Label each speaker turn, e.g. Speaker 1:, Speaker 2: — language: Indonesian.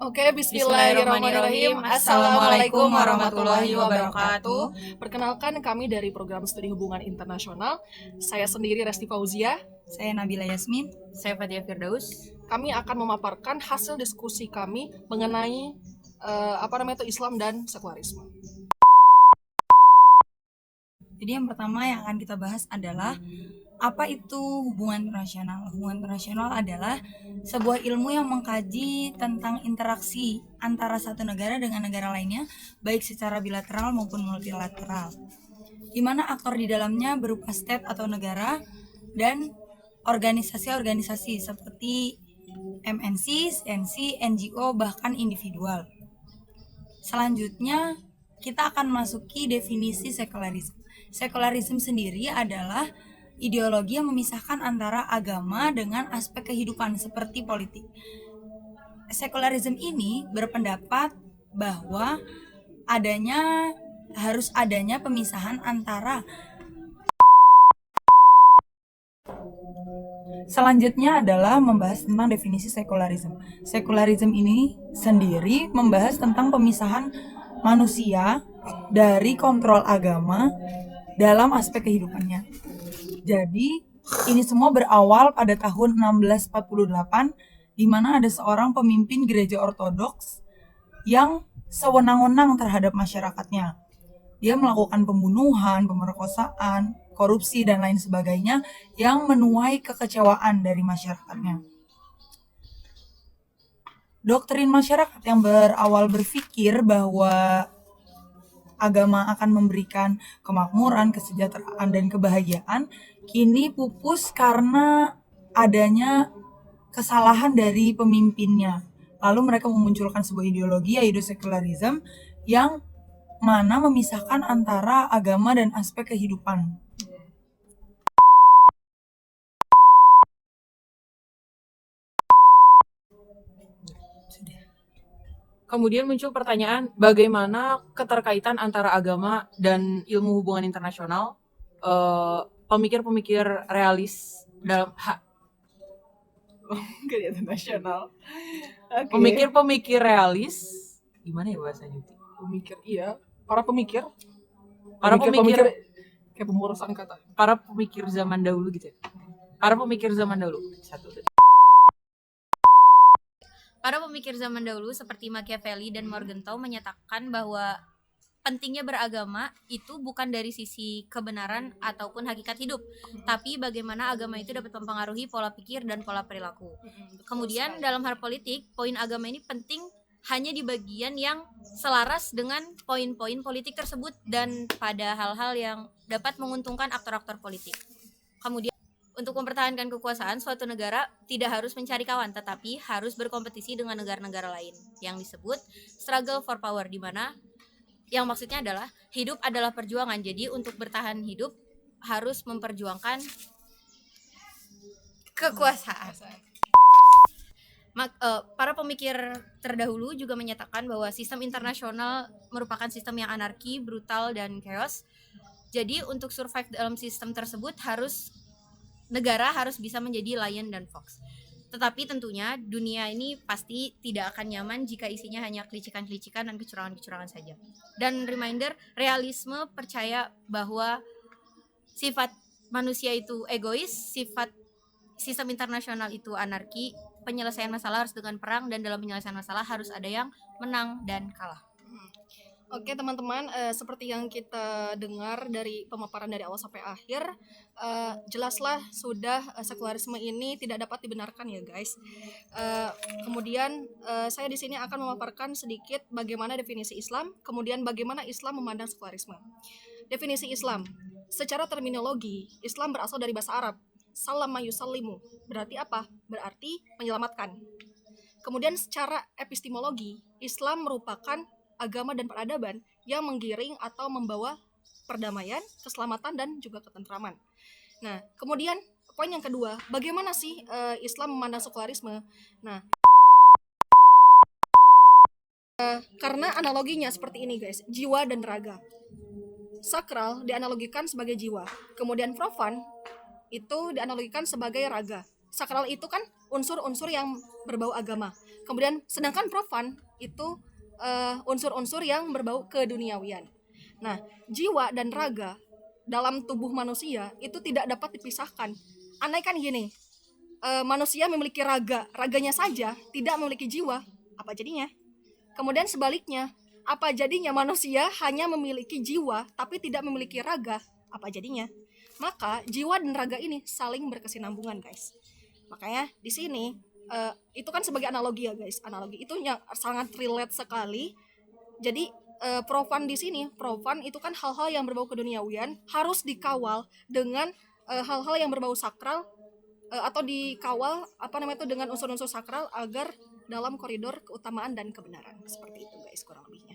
Speaker 1: Oke,
Speaker 2: Bismillahirrahmanirrahim.
Speaker 1: bismillahirrahmanirrahim.
Speaker 2: Assalamualaikum warahmatullahi wabarakatuh.
Speaker 1: Perkenalkan, kami dari program studi hubungan internasional. Saya sendiri Resti Fauzia.
Speaker 3: Saya Nabila Yasmin.
Speaker 2: Saya Fatia Firdaus.
Speaker 1: Kami akan memaparkan hasil diskusi kami mengenai Islam dan sekularisme.
Speaker 3: Jadi yang pertama yang akan kita bahas adalah apa itu hubungan internasional? Hubungan internasional adalah sebuah ilmu yang mengkaji tentang interaksi antara satu negara dengan negara lainnya, baik secara bilateral maupun multilateral, di mana aktor di dalamnya berupa state atau negara dan organisasi-organisasi seperti MNC, CNC, NGO, bahkan individual. Selanjutnya, kita akan masuki definisi sekularisme. Sekularisme sendiri adalah ideologi yang memisahkan antara agama dengan aspek kehidupan seperti politik. Sekularisme ini berpendapat bahwa harus adanya pemisahan antara. Selanjutnya adalah membahas tentang definisi sekularisme. Sekularisme ini sendiri membahas tentang pemisahan manusia dari kontrol agama dalam aspek kehidupannya. Jadi, ini semua berawal pada tahun 1648, di mana ada seorang pemimpin gereja ortodoks yang sewenang-wenang terhadap masyarakatnya. Dia melakukan pembunuhan, pemerkosaan, korupsi, dan lain sebagainya yang menuai kekecewaan dari masyarakatnya. Doktrin masyarakat yang berawal berpikir bahwa agama akan memberikan kemakmuran, kesejahteraan, dan kebahagiaan, kini pupus karena adanya kesalahan dari pemimpinnya. Lalu mereka memunculkan sebuah ideologi, yaitu sekularisme, yang mana memisahkan antara agama dan aspek kehidupan.
Speaker 2: Kemudian muncul pertanyaan, bagaimana keterkaitan antara agama dan ilmu hubungan internasional? Pemikir-pemikir realis dalam
Speaker 1: Internasional.
Speaker 2: pemikir-pemikir realis, gimana ya bahasanya?
Speaker 1: Pemikir, iya. Para pemikir kayak pemborosan kata.
Speaker 2: Para pemikir zaman dahulu gitu ya. Para pemikir zaman dahulu.
Speaker 4: Para pemikir zaman dahulu seperti Machiavelli dan Morgenthau menyatakan bahwa pentingnya beragama itu bukan dari sisi kebenaran ataupun hakikat hidup, tapi bagaimana agama itu dapat mempengaruhi pola pikir dan pola perilaku. Kemudian dalam hal politik, poin agama ini penting hanya di bagian yang selaras dengan poin-poin politik tersebut dan pada hal-hal yang dapat menguntungkan aktor-aktor politik. Kemudian untuk mempertahankan kekuasaan, suatu negara tidak harus mencari kawan, tetapi harus berkompetisi dengan negara-negara lain yang disebut struggle for power, di mana yang maksudnya adalah hidup adalah perjuangan. Jadi untuk bertahan hidup harus memperjuangkan kekuasaan. Para pemikir terdahulu juga menyatakan bahwa sistem internasional merupakan sistem yang anarki, brutal, dan chaos. Jadi untuk survive dalam sistem tersebut negara harus bisa menjadi lion dan fox. Tetapi tentunya dunia ini pasti tidak akan nyaman jika isinya hanya kelicikan-kelicikan dan kecurangan-kecurangan saja. Dan reminder, realisme percaya bahwa sifat manusia itu egois, sifat sistem internasional itu anarki, penyelesaian masalah harus dengan perang, dan dalam penyelesaian masalah harus ada yang menang dan kalah.
Speaker 1: Oke teman-teman, seperti yang kita dengar dari pemaparan dari awal sampai akhir, jelaslah sudah sekularisme ini tidak dapat dibenarkan ya guys. Kemudian saya di sini akan memaparkan sedikit bagaimana definisi Islam, kemudian bagaimana Islam memandang sekularisme. Definisi Islam, secara terminologi, Islam berasal dari bahasa Arab, salama yusallimu, berarti apa? Berarti menyelamatkan. Kemudian secara epistemologi, Islam merupakan agama dan peradaban yang menggiring atau membawa perdamaian, keselamatan, dan juga ketentraman. Nah, kemudian poin yang kedua, bagaimana sih Islam memandang sekularisme? Nah, karena analoginya seperti ini guys, jiwa dan raga. Sakral dianalogikan sebagai jiwa, kemudian profan itu dianalogikan sebagai raga. sakral itu kan unsur-unsur yang berbau agama. Kemudian sedangkan profan itu unsur-unsur yang berbau keduniawian. Nah, jiwa dan raga dalam tubuh manusia itu tidak dapat dipisahkan. Andai kan gini, manusia memiliki raga, raganya saja tidak memiliki jiwa, apa jadinya? Kemudian sebaliknya, apa jadinya manusia hanya memiliki jiwa tapi tidak memiliki raga, apa jadinya? Maka jiwa dan raga ini saling berkesinambungan, guys. Makanya di sini itu kan sebagai analogi ya, guys. Analogi itu yang sangat relate sekali. Jadi profan di sini, profan itu kan hal-hal yang berbau keduniawian harus dikawal dengan hal-hal yang berbau sakral, atau dikawal dengan unsur-unsur sakral agar dalam koridor keutamaan dan kebenaran. Seperti itu, guys, kurang lebihnya.